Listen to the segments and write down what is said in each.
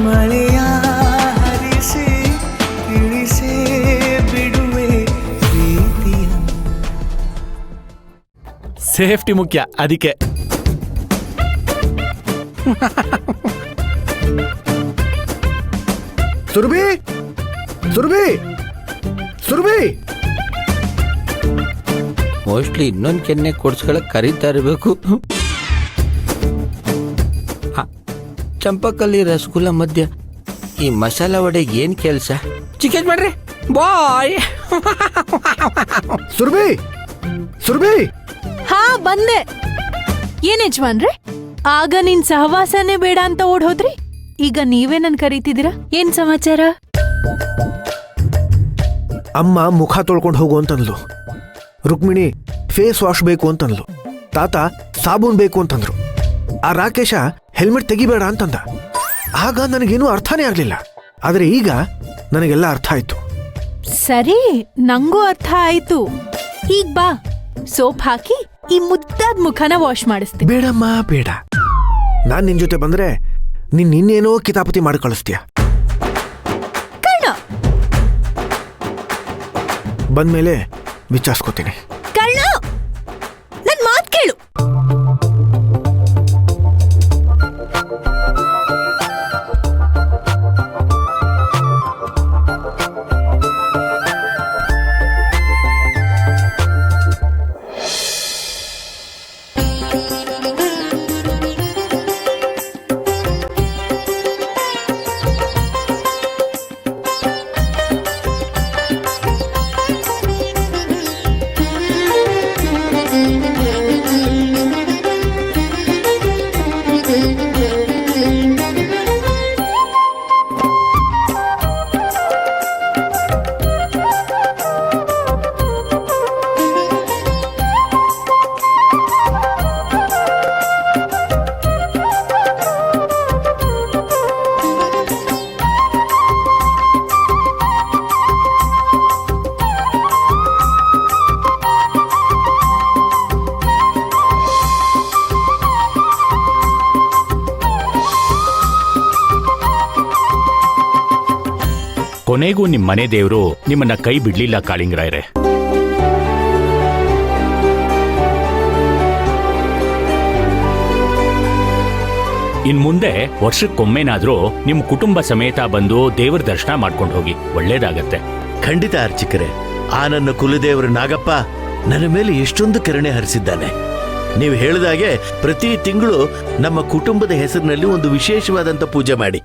ಮಳೆಯ ಹರಿಸಿ ತಿಳಿಸೇ ಬಿಡುವೆ ಪ್ರೀತಿಯ. ಸೇಫ್ಟಿ ಮುಖ್ಯ, ಅದಕ್ಕೆ. ಸುರ್ಬಿ ಸುರ್ಬಿ ಸುರ್ಬಿ, ಮೋಸ್ಟ್ಲಿ ಇನ್ನೊಂದು ಕೆನ್ನೆ ಕೊಡ್ಸ್ಕೊಳಕ್ ಕರೀತಾ ಇರಬೇಕು. ಚಂಪಕಲ್ಲಿ ರಸಗುಲ್ಲ ಮಧ್ಯ ಈ ಮಸಾಲ ವಡೆಗೆ ಏನ್ ಕೆಲಸ? ಚಿಕನ್ ಮಾಡ್ರಿ ಬಾಯ್. ಸುರ್ಬಿ ಸುರ್ಬಿ. ಹಾ ಬಂದೆ. ಏನ್ ಯಜಮಾನ್ರೆ, ಆಗ ನಿನ್ ಸಹವಾಸನೇ ಬೇಡ ಅಂತ ಓಡ್ ಹೋದ್ರಿ, ಈಗ ನೀವೇ ನನ್ ಕರೀತಿದ್ದೀರಾ? ಏನ್ ಸಮಾಚಾರ? ಅಮ್ಮ ಮುಖ ತೊಳ್ಕೊಂಡು ಹೋಗು ಅಂತಂದ್ಲು, ರುಕ್ಮಿಣಿ ಫೇಸ್ ವಾಶ್ ಬೇಕು ಅಂತಂದ್ಲು, ತಾತ ಸಾಬೂನ್ ಬೇಕು ಅಂತಂದ್ರು, ಆ ರಾಕೇಶ ಹೆಲ್ಮೆಟ್ ತೆಗಿಬೇಡ ಅಂತಂದ. ಆಗ ನನಗೇನು ಅರ್ಥನೇ ಆಗ್ಲಿಲ್ಲ, ಆದ್ರೆ ಈಗ ನನಗೆಲ್ಲ ಅರ್ಥ ಆಯ್ತು. ಸರಿ, ನಂಗೂ ಅರ್ಥ ಆಯ್ತು. ಈಗ ಬಾ, ಸೋಪ್ ಹಾಕಿ ಈ ಮುದ್ದಾದ ಮುಖನ ವಾಶ್ ಮಾಡಿಸ್ತೀನಿ. ಬೇಡಮ್ಮ ಬೇಡ, ನಾನ್ ನಿನ್ ಜೊತೆ ಬಂದ್ರೆ ನೀನ್ ಇನ್ನೇನೋ ಕಿತಾಪತಿ ಮಾಡಿ ಕಳಿಸ್ತೀಯ. ಕರ್ಣ ಬಂದ್ಮೇಲೆ ವಿಚಾರಿಸ್ಕೋತೀನಿ. ಕರ್ಣ, ನನ್ ಮಾತ್ ಕೇಳು. ಕೊನೆಗೂ ನಿಮ್ ಮನೆ ದೇವ್ರು ನಿಮ್ಮನ್ನ ಕೈ ಬಿಡ್ಲಿಲ್ಲ ಕಾಳಿಂಗರಾಯರೇ. ಇನ್ ಮುಂದೆ ವರ್ಷಕ್ಕೊಮ್ಮೆನಾದ್ರೂ ನಿಮ್ ಕುಟುಂಬ ಸಮೇತ ಬಂದು ದೇವರ ದರ್ಶನ ಮಾಡ್ಕೊಂಡು ಹೋಗಿ, ಒಳ್ಳೇದಾಗತ್ತೆ. ಖಂಡಿತ ಅರ್ಚಕರೇ, ಆ ನನ್ನ ಕುಲದೇವರು ನಾಗಪ್ಪ ನನ್ನ ಮೇಲೆ ಎಷ್ಟೊಂದು ಕರುಣೆ ಹರಿಸಿದ್ದಾನೆ. ನೀವು ಹೇಳಿದಾಗೆ ಪ್ರತಿ ತಿಂಗಳು ನಮ್ಮ ಕುಟುಂಬದ ಹೆಸರಿನಲ್ಲಿ ಒಂದು ವಿಶೇಷವಾದಂತ ಪೂಜೆ ಮಾಡಿ.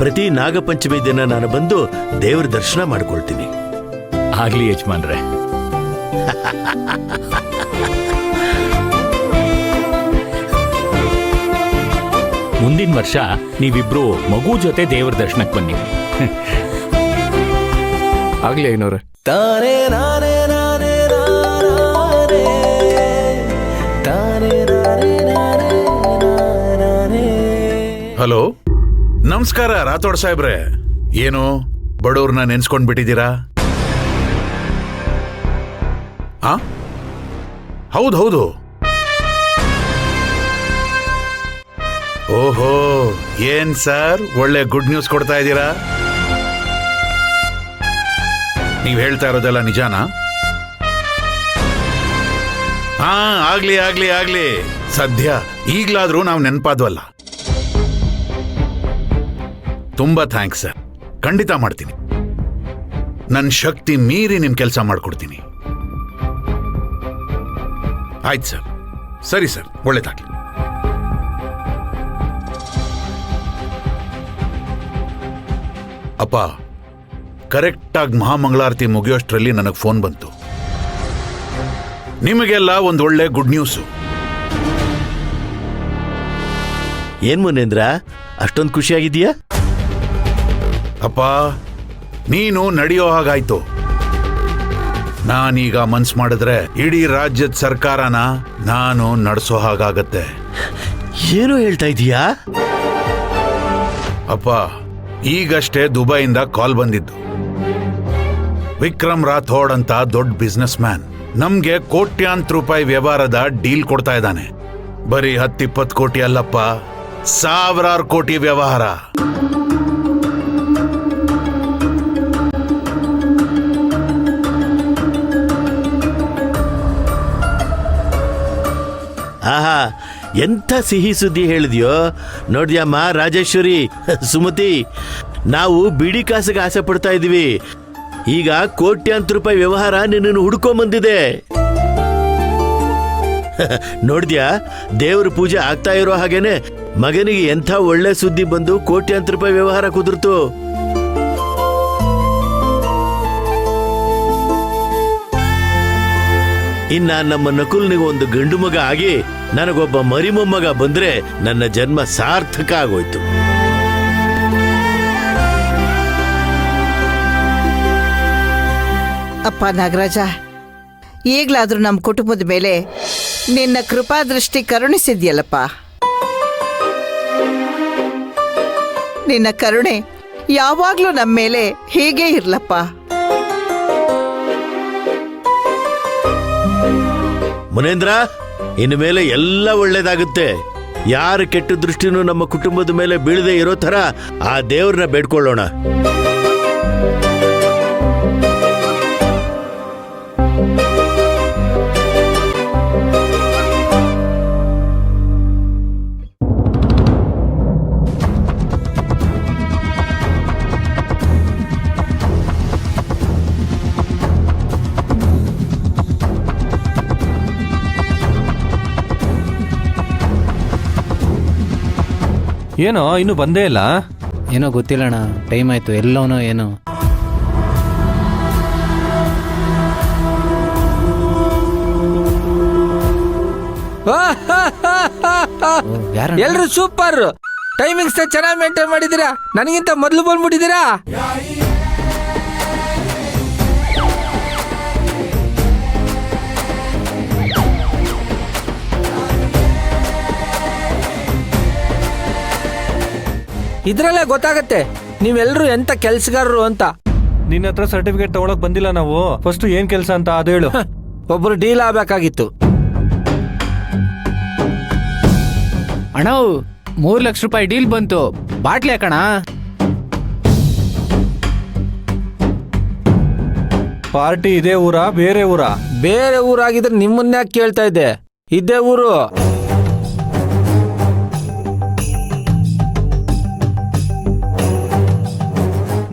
ಪ್ರತಿ ನಾಗಪಂಚಮಿ ದಿನ ನಾನು ಬಂದು ದೇವರ ದರ್ಶನ ಮಾಡ್ಕೊಳ್ತೀನಿ. ಆಗ್ಲಿ ಯಜಮಾನ್ರೆ. ಮುಂದಿನ ವರ್ಷ ನೀವಿಬ್ರು ಮಗು ಜೊತೆ ದೇವರ ದರ್ಶನಕ್ಕೆ ಬನ್ನಿ. ಆಗ್ಲಿ ಐನೋರೆ. ತಾನೇ ನಾನೇ ನಾನೇ ನಾನೇ ತಾನೇ ನಾನೇ ನಾನೇ ನಾನೇ. ಹಲೋ, ನಮಸ್ಕಾರ ರಾಥೋಡ್ ಸಾಹೇಬ್ರೆ. ಏನು ಬಡವ್ರನ್ನ ನೆನ್ಸ್ಕೊಂಡ್ ಬಿಟ್ಟಿದ್ದೀರಾ? ಹೌದು. ಓಹೋ, ಏನ್ ಸರ್ ಒಳ್ಳೆ ಗುಡ್ ನ್ಯೂಸ್ ಕೊಡ್ತಾ ಇದ್ದೀರಾ? ನೀವ್ ಹೇಳ್ತಾ ಇರೋದೆಲ್ಲ ನಿಜಾನಾ? ಆಗ್ಲಿ. ಸದ್ಯ ಈಗ್ಲಾದ್ರೂ ನಾವು ನೆನ್ಪಾದ್ವಲ್ಲ. ತುಂಬಾ ಥ್ಯಾಂಕ್ಸ್ ಸರ್, ಖಂಡಿತ ಮಾಡ್ತೀನಿ. ನನ್ನ ಶಕ್ತಿ ಮೀರಿ ನಿಮ್ ಕೆಲಸ ಮಾಡ್ಕೊಡ್ತೀನಿ. ಆಯ್ತು ಸರ್. ಸರಿ ಸರ್, ಒಳ್ಳೇದಾಗ್ಲಿ. ಅಪ್ಪ, ಕರೆಕ್ಟಾಗಿ ಮಹಾಮಂಗಳಾರತಿ ಮುಗಿಯೋಷ್ಟರಲ್ಲಿ ನನಗೆ ಫೋನ್ ಬಂತು. ನಿಮಗೆಲ್ಲ ಒಂದು ಒಳ್ಳೆ ಗುಡ್ ನ್ಯೂಸು. ಏನ್ ಮುನೇಂದ್ರ, ಅಷ್ಟೊಂದು ಖುಷಿಯಾಗಿದೀಯಾ? ಅಪ್ಪ, ನೀನು ನಡೆಯೋ ಹಾಗಾಯ್ತು. ನಾನೀಗ ಮನ್ಸು ಮಾಡಿದ್ರೆ ಇಡೀ ರಾಜ್ಯದ ಸರ್ಕಾರನ ನಾನು ನಡೆಸೋ ಹಾಗಾಗತ್ತೆ. ಏನು ಹೇಳ್ತಾ ಇದೀಯಾ? ಅಪ್ಪ, ಈಗಷ್ಟೇ ದುಬೈಯಿಂದ ಕಾಲ್ ಬಂದಿದ್ದು. ವಿಕ್ರಮ್ ರಾಥೋಡ್ ಅಂತ ದೊಡ್ಡ ಬಿಸ್ನೆಸ್ ಮ್ಯಾನ್ ನಮ್ಗೆ ಕೋಟ್ಯಾಂತರ ರೂಪಾಯಿ ವ್ಯವಹಾರದ ಡೀಲ್ ಕೊಡ್ತಾ ಇದ್ದಾನೆ. ಬರೀ 10-20 ಕೋಟಿ ಅಲ್ಲಪ್ಪ, ಸಾವಿರಾರು ಕೋಟಿ ವ್ಯವಹಾರ. ಆಹಾ, ಎಂಥ ಸಿಹಿ ಸುದ್ದಿ ಹೇಳಿದ್ಯೋ ನೋಡ್ದ್ಯಮ್ಮ ರಾಜೇಶ್ವರಿ, ಸುಮತಿ. ನಾವು ಬಿಡಿ ಕಾಸಿಗೆ ಆಸೆ ಪಡ್ತಾ ಇದೀವಿ, ಈಗ ಕೋಟ್ಯಾಂತರ ರೂಪಾಯಿ ವ್ಯವಹಾರ ನಿನ್ನನ್ನು ಹುಡ್ಕೊಂಬಂದಿದೆ. ನೋಡ್ದ್ಯಾ, ದೇವ್ರ ಪೂಜೆ ಆಗ್ತಾ ಇರೋ ಹಾಗೇನೆ ಮಗನಿಗೆ ಎಂಥ ಒಳ್ಳೆ ಸುದ್ದಿ ಬಂದು ಕೋಟ್ಯಾಂತರ ರೂಪಾಯಿ ವ್ಯವಹಾರ ಕುದುರ್ತು. ಇನ್ನ ನಮ್ಮ ನಕುಲ್ನಿಗೆ ಒಂದು ಗಂಡು ಮಗ ಆಗಿ ನನಗೊಬ್ಬ ಮರಿಮೊಮ್ಮಗ ಬಂದ್ರೆ ನನ್ನ ಜನ್ಮ ಸಾರ್ಥಕ ಆಗೋಯ್ತು. ಅಪ್ಪ ನಾಗರಾಜ, ಈಗಲಾದ್ರೂ ನಮ್ಮ ಕುಟುಂಬದ ಮೇಲೆ ನಿನ್ನ ಕೃಪಾದೃಷ್ಟಿ ಕರುಣಿಸಿದ್ಯಲ್ಲಪ್ಪ. ನಿನ್ನ ಕರುಣೆ ಯಾವಾಗ್ಲೂ ನಮ್ಮ ಮೇಲೆ ಹೀಗೆ ಇರ್ಲಪ್ಪ. ಮುನೇಂದ್ರ, ಇನ್ನು ಮೇಲೆ ಎಲ್ಲ ಒಳ್ಳೇದಾಗುತ್ತೆ. ಯಾರ ಕೆಟ್ಟ ದೃಷ್ಟಿನೂ ನಮ್ಮ ಕುಟುಂಬದ ಮೇಲೆ ಬೀಳದೆ ಇರೋ ತರ ಆ ದೇವ್ರನ್ನ ಬೇಡ್ಕೊಳ್ಳೋಣ. ಏನೋ ಇನ್ನು ಬಂದೇ ಇಲ್ಲ. ಏನೋ ಗೊತ್ತಿಲ್ಲಣ್ಣ, ಟೈಮ್ ಆಯ್ತು. ಎಲ್ಲವನೋ ಏನೋ. ಎಲ್ರು ಸೂಪರ್. ಟೈಮಿಂಗ್ಸ್ ಚೆನ್ನಾಗಿ ಮೇಂಟೈನ್ ಮಾಡಿದ್ದೀರಾ. ನನಗಿಂತ ಮೊದಲು ಬಂದ್ಬಿಟ್ಟಿದ್ದೀರಾ. ಇದ್ರಲ್ಲೇ ಗೊತ್ತಾಗತ್ತೆ ನೀವೆಲ್ಲರೂ ಎಂತ ಕೆಲ್ಸಗಾರರು ಅಂತ. ನಿನ್ನ ಹತ್ರ ಸರ್ಟಿಫಿಕೇಟ್ ತಗೊಳಕ್ ಬಂದಿಲ್ಲ ನಾವು. ಫಸ್ಟ್ ಏನ್ ಕೆಲಸ ಅಂತ ಅದು ಹೇಳು. ಒಬ್ರು ಡೀಲ್ ಆಗ್ಬೇಕಾಗಿತ್ತು. ಅಣ್ಣ 3 ಲಕ್ಷ ರೂಪಾಯಿ ಡೀಲ್ ಬಂತು. ಬಾಟ್ಲಿ ಹಾಕಣ. ಪಾರ್ಟಿ ಇದೇ ಊರಾ ಬೇರೆ ಊರಾ? ಬೇರೆ ಊರಾಗಿದ್ರೆ ನಿಮ್ಮನ್ನೇ ಕೇಳ್ತಾ ಇದ್ದೆ. ಇದೇ ಊರು.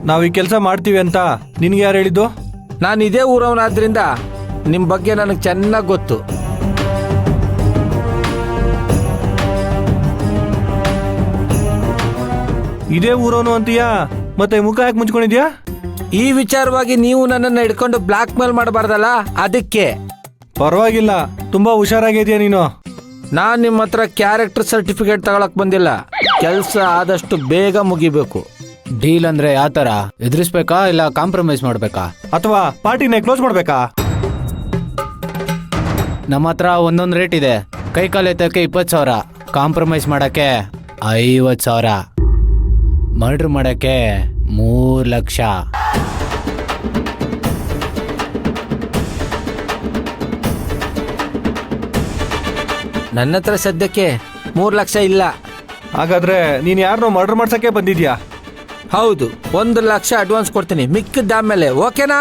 ನಾವ್ ಈ ಕೆಲಸ ಮಾಡ್ತೀವಿ ಅಂತ ನಿನ್ಗೆ ಯಾರು ಹೇಳಿದ್ದು? ನಾನು ಇದೇ ಊರವನಾದ್ರಿಂದ ನಿಮ್ ಬಗ್ಗೆ ನನಗೆ ಚೆನ್ನಾಗಿ ಗೊತ್ತು. ಇದೇ ಊರೋನು ಅಂತೀಯಾ? ಮತ್ತೆ ಮುಖ ಯಾಕೆ ಮುಚ್ಕೊಂಡಿದ್ಯಾ? ಈ ವಿಚಾರವಾಗಿ ನೀವು ನನ್ನನ್ನು ಹಿಡ್ಕೊಂಡು ಬ್ಲಾಕ್ ಮೇಲ್ ಮಾಡಬಾರ್ದಲ್ಲ, ಅದಕ್ಕೆ. ಪರವಾಗಿಲ್ಲ, ತುಂಬಾ ಹುಷಾರಾಗಿದ್ಯಾ ನೀನು. ನಾನ್ ನಿಮ್ಮ ಹತ್ರ ಕ್ಯಾರೆಕ್ಟರ್ ಸರ್ಟಿಫಿಕೇಟ್ ತಗೊಳಕ್ ಬಂದಿಲ್ಲ. ಕೆಲಸ ಆದಷ್ಟು ಬೇಗ ಮುಗಿಬೇಕು. ಡೀಲ್ ಅಂದ್ರೆ ಯಾವ ತರ? ಎದುರಿಸ್ಬೇಕಾ ಇಲ್ಲ ಕಾಂಪ್ರಮೈಸ್ ಮಾಡ್ಬೇಕಾ? ಅಥವಾ ಪಾರ್ಟಿನ ಕ್ಲೋಸ್ ಮಾಡ್ಬೇಕಾ? ನಮ್ಮ ಹತ್ರ ಒಂದೊಂದು ರೇಟ್ ಇದೆ. ಕೈ ಕಾಲು ಎತ್ತಕ್ಕೆ 20,000, ಕಾಂಪ್ರಮೈಸ್ ಮಾಡಕ್ಕೆ 50,000, ಮರ್ಡರ್ ಮಾಡಕ್ಕೆ 3 ಲಕ್ಷ. ನನ್ನ ಹತ್ರ ಸದ್ಯಕ್ಕೆ 3 ಲಕ್ಷ ಇಲ್ಲ. ಹಾಗಾದ್ರೆ ನೀನ್ ಯಾರನ್ನೋ ಮರ್ಡರ್ ಮಾಡ್ಸಕ್ಕೆ ಬಂದಿದ್ಯಾ? ಹೌದು, 1 ಲಕ್ಷ ಅಡ್ವಾನ್ಸ್ ಕೊಡ್ತೀನಿ, ಮಿಕ್ಕಿದ್ದಾದ್ಮೇಲೆ. ಓಕೆನಾ?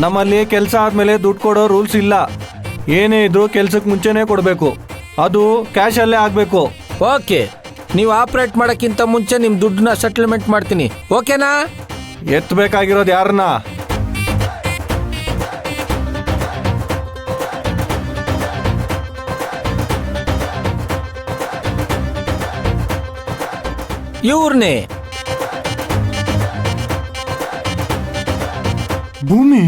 ನಮ್ಮಲ್ಲಿ ಕೆಲಸ ಆದ್ಮೇಲೆ ದುಡ್ಡು ಕೊಡೋ ರೂಲ್ಸ್ ಇಲ್ಲ. ಏನೇ ಇದ್ರು ಕೆಲ್ಸಕ್ಕೆ ಮುಂಚೆನೆ ಕೊಡ್ಬೇಕು. ಅದು ಕ್ಯಾಶ್ ಅಲ್ಲೇ ಆಗ್ಬೇಕು. ಓಕೆ, ನೀವು ಆಪರೇಟ್ ಮಾಡಕ್ಕಿಂತ ಮುಂಚೆ ನಿಮ್ ದುಡ್ಡನ್ನ ಸೆಟಲ್ಮೆಂಟ್ ಮಾಡ್ತೀನಿ. ಓಕೆನಾ? ಎತ್ತಬೇಕಾಗಿರೋದು ಯಾರನ್ನ? ಇವ್ರನ್ನೇ. ಭೂಮಿ